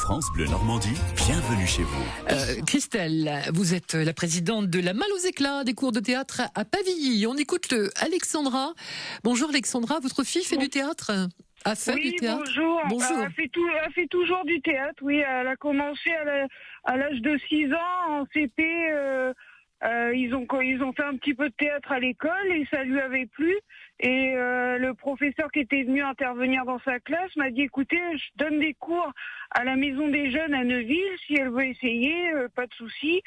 France Bleu Normandie, bienvenue chez vous. Christelle, vous êtes la présidente de la Malle aux éclats des cours de théâtre à Pavilly. On écoute Alexandra. Bonjour Alexandra, votre fille fait du théâtre ? A fait oui, du théâtre. Bonjour. Elle fait toujours du théâtre, oui. Elle a commencé à l'âge de 6 ans en CP. Ils ont fait un petit peu de théâtre à l'école et ça lui avait plu. Et le professeur qui était venu intervenir dans sa classe m'a dit, écoutez, je donne des cours à la Maison des Jeunes à Neuville. Si elle veut essayer, pas de souci.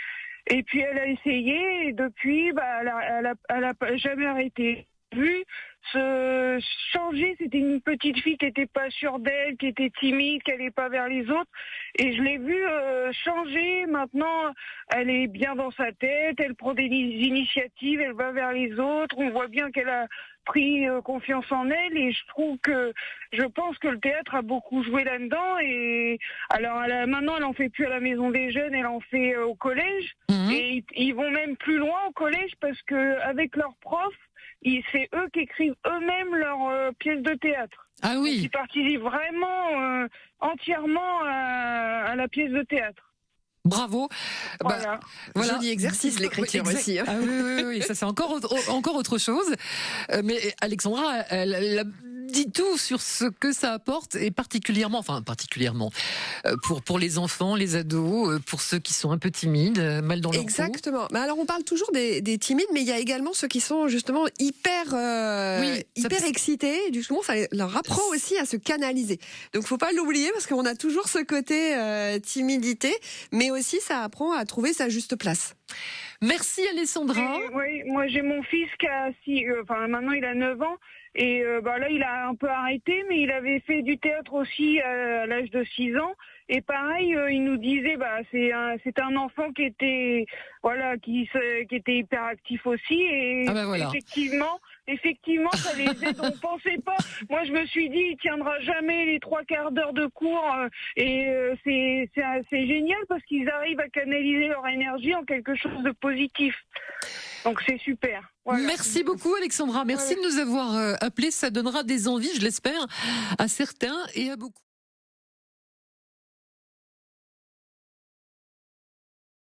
Et puis elle a essayé et depuis, elle a jamais arrêté. Vu se changer, c'était une petite fille qui était pas sûre d'elle, qui était timide, qui allait pas vers les autres, et je l'ai vue changer. Maintenant, elle est bien dans sa tête, elle prend des initiatives, elle va vers les autres. On voit bien qu'elle a pris confiance en elle, et je pense que le théâtre a beaucoup joué là-dedans. Et alors maintenant, elle en fait plus à la Maison des Jeunes, elle en fait au collège. Et ils vont même plus loin au collège parce que avec leurs profs, c'est eux qui écrivent eux-mêmes leurs pièces de théâtre. Ah oui. Donc, ils participent vraiment entièrement à la pièce de théâtre. Bravo. Voilà. Voilà. Joli exercice, l'écriture aussi. Ah oui, ça c'est encore autre chose. Mais Alexandra, elle a dit tout sur ce que ça apporte, et particulièrement pour les enfants, les ados, pour ceux qui sont un peu timides, mal dans leur peau. Exactement. Mais alors on parle toujours des timides, mais il y a également ceux qui sont justement hyper excités. Du coup, ça leur apprend aussi à se canaliser. Donc faut pas l'oublier parce qu'on a toujours ce côté timidité, mais aussi ça apprend à trouver sa juste place. Merci Alessandra. Oui, moi j'ai mon fils qui a maintenant il a 9 ans. Et là, il a un peu arrêté, mais il avait fait du théâtre aussi à l'âge de 6 ans. Et pareil, il nous disait, c'est un enfant qui était, qui était hyperactif aussi. Et effectivement, ça les aide. On pensait pas. Moi, je me suis dit, il tiendra jamais les 3/4 d'heure de cours. C'est génial parce qu'ils arrivent à canaliser leur énergie en quelque chose de positif. Donc c'est super. Voilà. Merci beaucoup Alexandra, merci de nous avoir appelés, ça donnera des envies, je l'espère, à certains et à beaucoup.